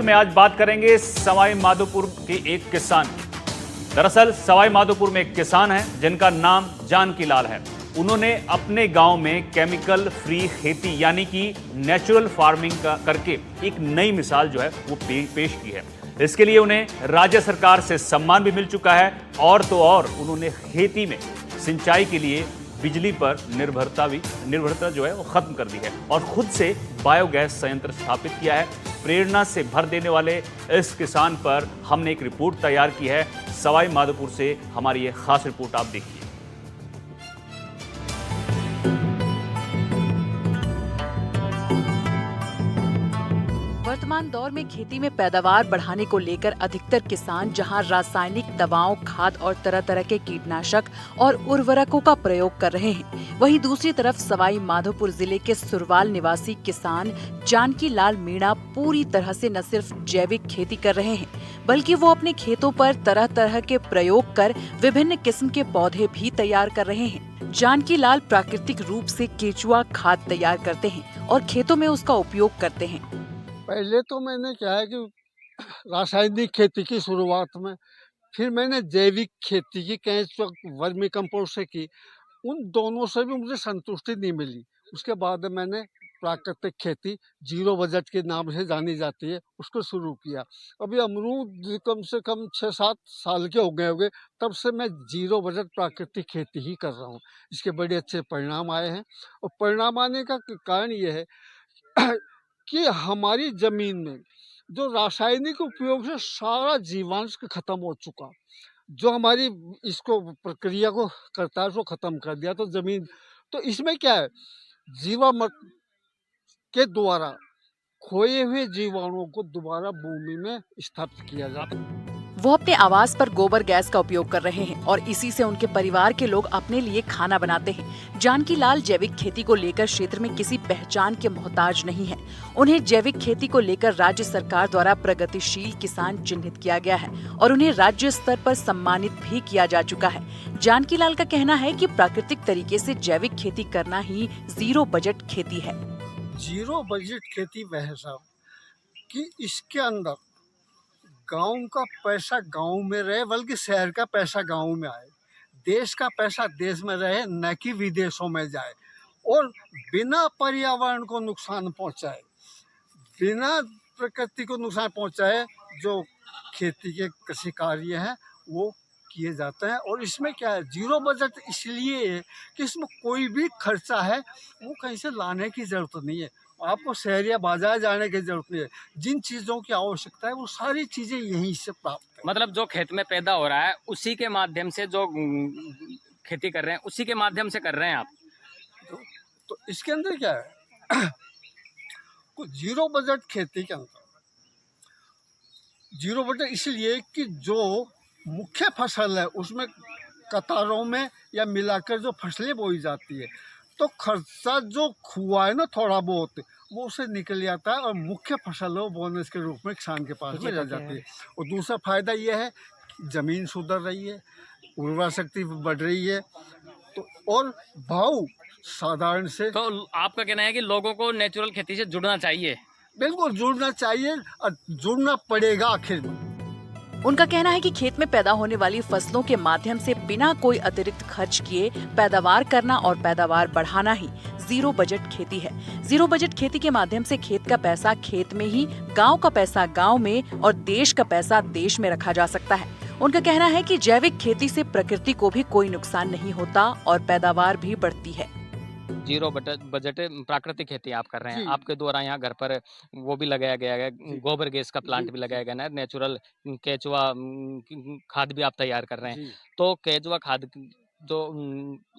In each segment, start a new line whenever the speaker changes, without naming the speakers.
में आज बात करेंगे सवाई माधोपुर के एक किसान की। दरअसल सवाई माधोपुर में एक किसान है जिनका नाम जानकी लाल है। उन्होंने अपने गांव में केमिकल फ्री खेती यानी कि नेचुरल फार्मिंग करके एक नई मिसाल जो है वो पेश की है। इसके लिए उन्हें राज्य सरकार से सम्मान भी मिल चुका है और तो और उन्होंने खेती में सिंचाई के लिए बिजली पर निर्भरता जो है वो खत्म कर दी है और खुद से बायोगैस संयंत्र स्थापित किया है। प्रेरणा से भर देने वाले इस किसान पर हमने एक रिपोर्ट तैयार की है। सवाई माधोपुर से हमारी ये खास रिपोर्ट आप देखिए।
वर्तमान दौर में खेती में पैदावार बढ़ाने को लेकर अधिकतर किसान जहां रासायनिक दवाओं, खाद और तरह तरह के कीटनाशक और उर्वरकों का प्रयोग कर रहे हैं, वहीं दूसरी तरफ सवाई माधोपुर जिले के सुरवाल निवासी किसान जानकी लाल मीणा पूरी तरह से न सिर्फ जैविक खेती कर रहे हैं, बल्कि वो अपने खेतों पर तरह तरह के प्रयोग कर विभिन्न किस्म के पौधे भी तैयार कर रहे हैं। जानकी लाल प्राकृतिक रूप से केचुआ खाद तैयार करते हैं और खेतों में उसका उपयोग करते हैं।
पहले तो मैंने क्या है कि रासायनिक खेती की शुरुआत में, फिर मैंने जैविक खेती की, केंचुआ वर्मी कंपोस्ट से की। उन दोनों से भी मुझे संतुष्टि नहीं मिली। उसके बाद मैंने प्राकृतिक खेती जीरो बजट के नाम से जानी जाती है, उसको शुरू किया। अभी अमरूद कम से कम 6-7 साल के हो गए होंगे, तब से मैं जीरो बजट प्राकृतिक खेती ही कर रहा हूँ। इसके बड़े अच्छे परिणाम आए हैं और परिणाम आने का कारण ये है कि हमारी जमीन में जो रासायनिक उपयोग से सारा जीवांश खत्म हो चुका, जो हमारी इसको प्रक्रिया को करता है उसको खत्म कर दिया। तो जमीन, तो इसमें क्या है, जीवामृत के द्वारा खोए हुए जीवाणुओं को दोबारा भूमि में स्थापित किया जाता है।
वो अपने आवास पर गोबर गैस का उपयोग कर रहे हैं और इसी से उनके परिवार के लोग अपने लिए खाना बनाते हैं। जानकी लाल जैविक खेती को लेकर क्षेत्र में किसी पहचान के मोहताज नहीं है। उन्हें जैविक खेती को लेकर राज्य सरकार द्वारा प्रगतिशील किसान चिन्हित किया गया है और उन्हें राज्य स्तर पर सम्मानित भी किया जा चुका है। जानकी लाल का कहना है कि प्राकृतिक तरीके से जैविक खेती करना ही जीरो बजट खेती है।
जीरो बजट खेती वह साहब कि इसके अंदर गांव का पैसा गांव में रहे, बल्कि शहर का पैसा गांव में आए, देश का पैसा देश में रहे, न कि विदेशों में जाए, और बिना पर्यावरण को नुकसान पहुंचाए, बिना प्रकृति को नुकसान पहुंचाए जो खेती के कृषि कार्य हैं वो किए जाते हैं। और इसमें क्या है, जीरो बजट इसलिए है कि इसमें कोई भी खर्चा है वो कहीं से लाने की ज़रूरत नहीं है, आपको शहर या बाजार जाने की जरूरत नहीं है। जिन चीज़ों की आवश्यकता है वो सारी चीज़ें यहीं से प्राप्त है।
मतलब जो खेत में पैदा हो रहा है उसी के माध्यम से जो खेती कर रहे हैं उसी के माध्यम से कर रहे हैं आप।
तो इसके अंदर क्या है, कुछ जीरो बजट खेती के अंदर जीरो बजट इसलिए कि जो मुख्य फसल है उसमें कतारों में या मिलाकर जो फसलें बोई जाती है, तो खर्चा जो हुआ है ना थोड़ा बहुत वो उसे निकल जाता है और मुख्य फसल वो बोनस के रूप में किसान के पास में रह जाती है। और दूसरा फायदा ये है, जमीन सुधर रही है, उर्वरा शक्ति बढ़ रही है, तो और भाव साधारण से।
तो आपका कहना है कि लोगों को नेचुरल खेती से जुड़ना चाहिए?
बिल्कुल जुड़ना चाहिए और जुड़ना पड़ेगा आखिर में।
उनका कहना है कि खेत में पैदा होने वाली फसलों के माध्यम से बिना कोई अतिरिक्त खर्च किए पैदावार करना और पैदावार बढ़ाना ही जीरो बजट खेती है। जीरो बजट खेती के माध्यम से खेत का पैसा खेत में ही, गांव का पैसा गांव में और देश का पैसा देश में रखा जा सकता है। उनका कहना है कि जैविक खेती से प्रकृति को भी कोई नुकसान नहीं होता और पैदावार भी बढ़ती है।
जीरो बजट प्राकृतिक खेती आप कर रहे हैं, आपके द्वारा यहाँ घर पर वो भी लगाया गया है, गोबर गैस का प्लांट भी लगाया गया है, नेचुरल केचुआ खाद भी आप तैयार कर रहे हैं। तो केचुआ खाद जो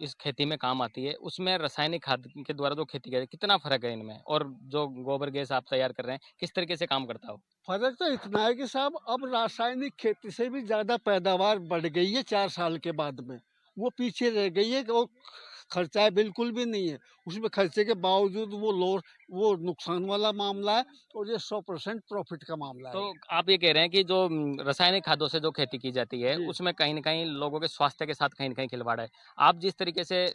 इस खेती में काम आती है उसमें रासायनिक खाद के द्वारा जो खेती है कितना फर्क है इनमें, और जो गोबर गैस आप तैयार कर रहे हैं किस तरीके से काम करता हो?
फर्क तो इतना है कि साहब अब रासायनिक खेती से भी ज़्यादा पैदावार बढ़ गई है 4 साल के बाद में, वो पीछे रह गई है कि वो खर्चा बिल्कुल भी नहीं है। उसमें खर्चे के बावजूद वो नुकसान वाला मामला है और ये 100% प्रॉफिट का मामला है।
तो आप ये कह रहे हैं कि जो रासायनिक खादों से जो खेती की जाती है उसमें कहीं न कहीं लोगों के स्वास्थ्य के साथ कहीं न कहीं खिलवाड़ है। आप जिस तरीके से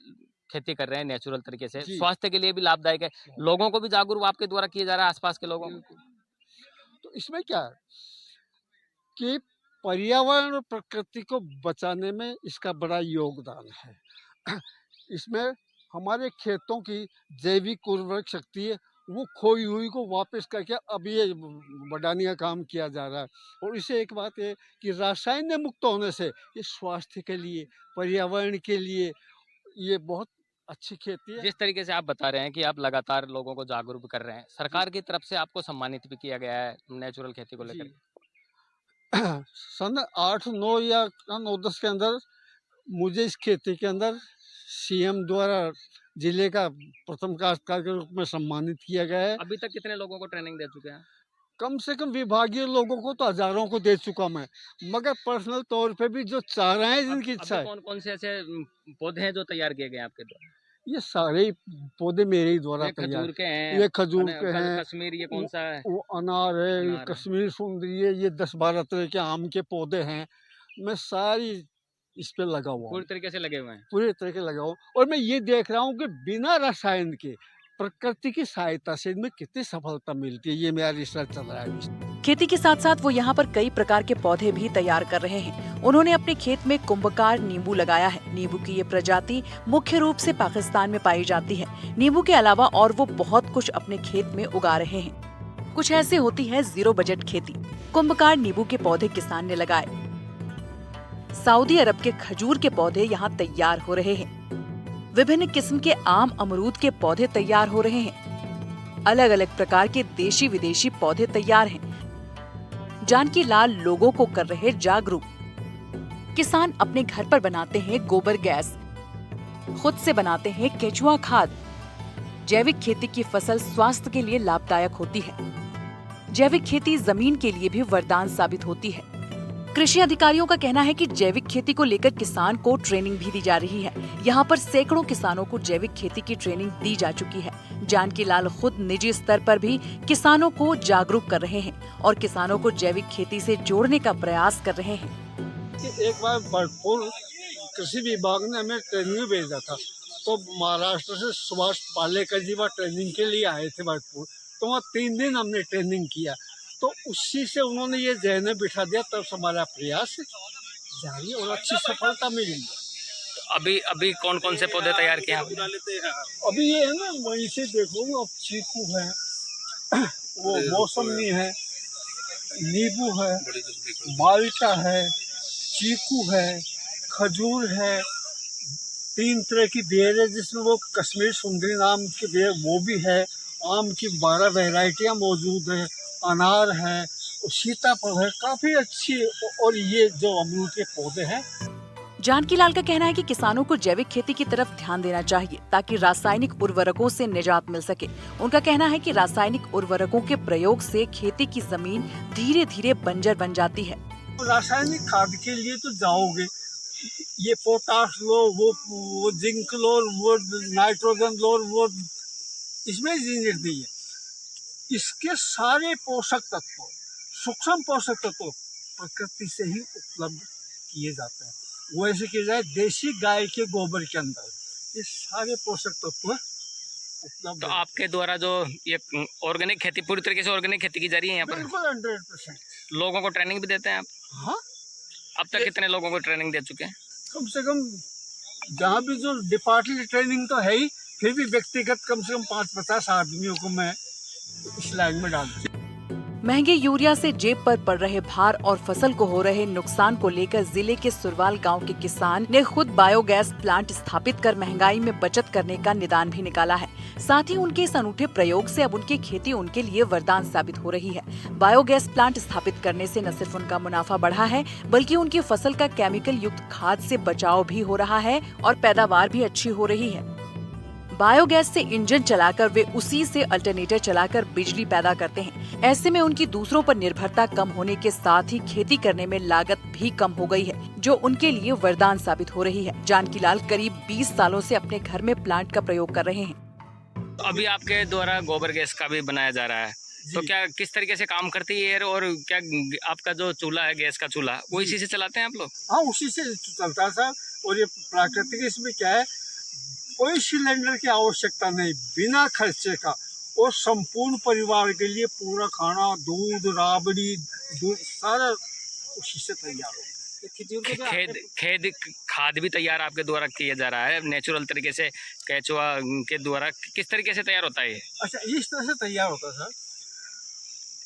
खेती कर रहे हैं नेचुरल तरीके से, स्वास्थ्य के लिए भी लाभदायक है, लोगों को भी जागरूक आपके द्वारा किया जा रहा है, आसपास के लोगों को।
तो इसमें क्या है कि पर्यावरण और प्रकृति को बचाने में इसका बड़ा योगदान है। इसमें हमारे खेतों की जैविक उर्वरक शक्ति है, वो खोई हुई को वापस करके अब ये बढ़ाने का काम किया जा रहा है। और इससे एक बात है कि रासायनिक मुक्त होने से ये स्वास्थ्य के लिए, पर्यावरण के लिए ये बहुत अच्छी खेती है।
जिस तरीके से आप बता रहे हैं कि आप लगातार लोगों को जागरूक कर रहे हैं, सरकार की तरफ से आपको सम्मानित भी किया गया है नेचुरल खेती को लेकर।
सन 8-9 या 9-10 के अंदर मुझे इस खेती के अंदर सीएम द्वारा जिले का प्रथम काश्तकार के रूप में सम्मानित किया गया है।
अभी तक कितने लोगों को ट्रेनिंग दे चुके हैं?
कम से कम विभागीय लोगों को तो हजारों को दे चुका मैं, मगर पर्सनल तौर पे भी जो चाह रहे हैं जिनकी इच्छा है।
कौन कौन से ऐसे पौधे हैं जो तैयार किए गए हैं आपके द्वारा?
ये सारे ही पौधे मेरे ही द्वारा तैयार।
खजूर के हैं,
ये खजूर के हैं,
कश्मीर, ये कौन सा है?
वो अनार है, ये
अनार है।
कश्मीर सुंदरी है, ये 10-12 तरह के आम के पौधे हैं। मैं सारी इस पे लगा हुआ हूँ,
पूरी तरीके से लगे हुए हैं।
पूरे तरीके लगा हुआ हूँ। और मैं ये देख रहा हूँ कि बिना रसायन के प्रकृति की सहायता से इनमें कितनी सफलता मिलती है। ये मेरा रिसर्च चल रहा है।
खेती के साथ साथ वो यहाँ पर कई प्रकार के पौधे भी तैयार कर रहे हैं। उन्होंने अपने खेत में कुंभकार नींबू लगाया है। नींबू की ये प्रजाति मुख्य रूप से पाकिस्तान में पाई जाती है। नींबू के अलावा और वो बहुत कुछ अपने खेत में उगा रहे हैं। कुछ ऐसे होती है जीरो बजट खेती। कुंभकार नींबू के पौधे किसान ने लगाए। सऊदी अरब के खजूर के पौधे यहाँ तैयार हो रहे हैं। विभिन्न किस्म के आम अमरूद के पौधे तैयार हो रहे हैं। अलग अलग प्रकार के देशी विदेशी पौधे तैयार हैं। जानकी लाल लोगों को कर रहे जागरूक। किसान अपने घर पर बनाते हैं गोबर गैस, खुद से बनाते हैं केचुआ खाद। जैविक खेती की फसल स्वास्थ्य के लिए लाभदायक होती है। जैविक खेती जमीन के लिए भी वरदान साबित होती है। कृषि अधिकारियों का कहना है कि जैविक खेती को लेकर किसान को ट्रेनिंग भी दी जा रही है। यहाँ पर सैकड़ों किसानों को जैविक खेती की ट्रेनिंग दी जा चुकी है। जानकी लाल खुद निजी स्तर पर भी किसानों को जागरूक कर रहे हैं और किसानों को जैविक खेती से जोड़ने का प्रयास कर रहे हैं।
एक बार बर्डपुर कृषि विभाग ने हमें ट्रेनिंग भेजा था, तो महाराष्ट्र से सुभाष पालेकर जी वहाँ ट्रेनिंग के लिए आए थे बर्डपुर। तो वहाँ 3 दिन हमने ट्रेनिंग किया, तो उसी से उन्होंने ये जहन में बिठा दिया। तब हमारा प्रयास जारी और अच्छी सफलता मिली।
अभी कौन कौन से पौधे तैयार किए हैं?
अभी ये है ना, वहीं से देखो, अब चीकू है, वो मौसमी है, नींबू है, माल्टा है, चीकू है, खजूर है, 3 तरह की बेर है जिसमें वो कश्मीर सुंदरी नाम की बेर वो भी है। आम की 12 वैरायटियाँ मौजूद है, अनार है, सीताफल है, काफी अच्छी। और ये जो अमरूद के पौधे हैं।
जानकी लाल का कहना है कि किसानों को जैविक खेती की तरफ ध्यान देना चाहिए ताकि रासायनिक उर्वरकों से निजात मिल सके। उनका कहना है कि रासायनिक उर्वरकों के प्रयोग से खेती की जमीन धीरे धीरे बंजर बन जाती है।
रासायनिक खाद के लिए तो जाओगे, ये पोटाश लो, वो जिंक लो, वो नाइट्रोजन लो, वो इसमें जिंक नहीं है। इसके सारे पोषक तत्व, सूक्ष्म पोषक तत्व प्रकृति से ही उपलब्ध किए जाते हैं। वैसे किया जाए देसी गाय के गोबर के अंदर ये सारे पोषक तत्व उपलब्ध।
तो आपके द्वारा जो ये ऑर्गेनिक खेती, पूरी तरीके से ऑर्गेनिक खेती की जा रही है यहाँ पर?
बिल्कुल 100%।
लोगों को ट्रेनिंग भी देते हैं आप?
हाँ,
अब तक कितने लोगों को ट्रेनिंग दे चुके हैं?
कम से कम जहाँ भी जो डिपार्टमेंट ट्रेनिंग तो है ही, फिर भी व्यक्तिगत कम से कम 5-50 आदमियों को मैं इस लाइन में डाल दूँ।
महंगे यूरिया से जेब पर पड़ रहे भार और फसल को हो रहे नुकसान को लेकर जिले के सुरवाल गांव के किसान ने खुद बायोगैस प्लांट स्थापित कर महंगाई में बचत करने का निदान भी निकाला है। साथ ही उनके इस अनूठे प्रयोग से अब उनकी खेती उनके लिए वरदान साबित हो रही है। बायोगैस प्लांट स्थापित करने से न सिर्फ उनका मुनाफा बढ़ा है, बल्कि उनकी फसल का केमिकल युक्त खाद से बचाव भी हो रहा है और पैदावार भी अच्छी हो रही है। बायोगैस से इंजन चलाकर वे उसी से अल्टरनेटर चलाकर बिजली पैदा करते हैं। ऐसे में उनकी दूसरों पर निर्भरता कम होने के साथ ही खेती करने में लागत भी कम हो गई है, जो उनके लिए वरदान साबित हो रही है। जानकी लाल करीब 20 सालों से अपने घर में प्लांट का प्रयोग कर रहे हैं।
तो अभी आपके द्वारा गोबर गैस का भी बनाया जा रहा है, तो क्या किस तरीके से काम करती है और क्या आपका जो चूल्हा है, गैस का चूल्हा, वो इसी से चलाते हैं आप लोग?
हाँ, उसी से चलता है सर। और ये प्राकृतिक, इसमें क्या है, कोई सिलेंडर की आवश्यकता नहीं, बिना खर्चे का। और संपूर्ण परिवार के लिए पूरा खाना, दूध, राबड़ी, दूध सारा उसी से तैयार होता है।
खेद खाद भी तैयार आपके द्वारा किया जा रहा है नेचुरल तरीके से, केचुआ के द्वारा किस तरीके से तैयार होता है ये?
अच्छा, इस तरह से तैयार होता है सर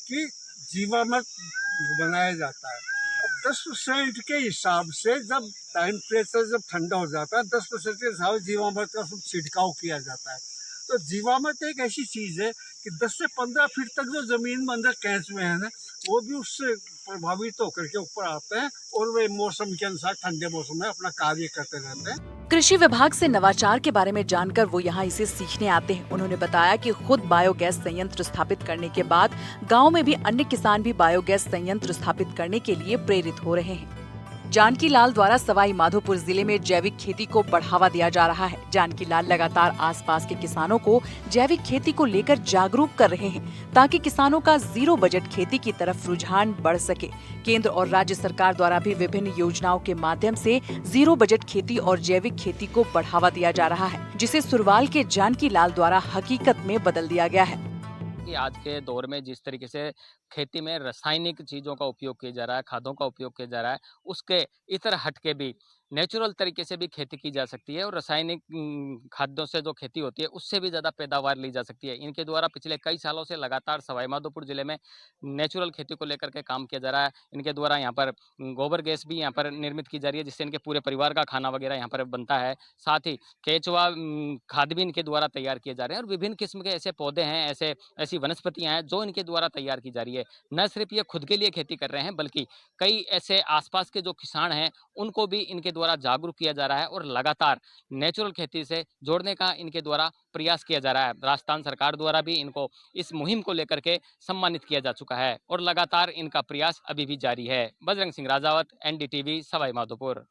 कि जीवामृत बनाया जाता है। अब 10% के हिसाब से जब टेम्परेचर जब ठंडा हो जाता है, 10% के हिसाब से जीवामृत का सब छिड़काव किया जाता है। तो जीवामृत एक ऐसी चीज़ है कि 10 से 15 फीट तक जो ज़मीन में अंदर कैच में है ना, वो भी उससे प्रभावित होकर के ऊपर आते हैं और वे मौसम के अनुसार ठंडे मौसम में अपना कार्य करते रहते हैं।
कृषि विभाग से नवाचार के बारे में जानकर वो यहाँ इसे सीखने आते हैं। उन्होंने बताया कि खुद बायोगैस संयंत्र स्थापित करने के बाद गांव में भी अन्य किसान भी बायोगैस संयंत्र स्थापित करने के लिए प्रेरित हो रहे हैं। जानकी लाल द्वारा सवाई माधोपुर जिले में जैविक खेती को बढ़ावा दिया जा रहा है। जानकी लाल लगातार आसपास के किसानों को जैविक खेती को लेकर जागरूक कर रहे हैं ताकि किसानों का जीरो बजट खेती की तरफ रुझान बढ़ सके। केंद्र और राज्य सरकार द्वारा भी विभिन्न योजनाओं के माध्यम से जीरो बजट खेती और जैविक खेती को बढ़ावा दिया जा रहा है, जिसे सुरवाल के जानकी लाल द्वारा हकीकत में बदल दिया गया है।
कि आज के दौर में जिस तरीके से खेती में रासायनिक चीज़ों का उपयोग किया जा रहा है, खादों का उपयोग किया जा रहा है, उसके इतर हट के भी नेचुरल तरीके से भी खेती की जा सकती है और रासायनिक खाद्यों से जो खेती होती है उससे भी ज़्यादा पैदावार ली जा सकती है। इनके द्वारा पिछले कई सालों से लगातार सवाई माधोपुर जिले में नेचुरल खेती को लेकर के काम किया जा रहा है। इनके द्वारा यहाँ पर गोबर गैस भी यहाँ पर निर्मित की जा रही है, जिससे इनके पूरे परिवार का खाना वगैरह यहाँ पर बनता है। साथ ही केचुआ खाद भी इनके द्वारा तैयार किए जा रहे हैं और विभिन्न किस्म के ऐसे पौधे हैं, ऐसी वनस्पतियां हैं जो इनके द्वारा तैयार की जा रही है। न सिर्फ ये खुद के लिए खेती कर रहे हैं बल्कि कई ऐसे आसपास के जो किसान हैं उनको भी इनके द्वारा जागरूक किया जा रहा है और लगातार नेचुरल खेती से जोड़ने का इनके द्वारा प्रयास किया जा रहा है। राजस्थान सरकार द्वारा भी इनको इस मुहिम को लेकर के सम्मानित किया जा चुका है और लगातार इनका प्रयास अभी भी जारी है। बजरंग सिंह राजावत, NDTV, सवाई माधोपुर।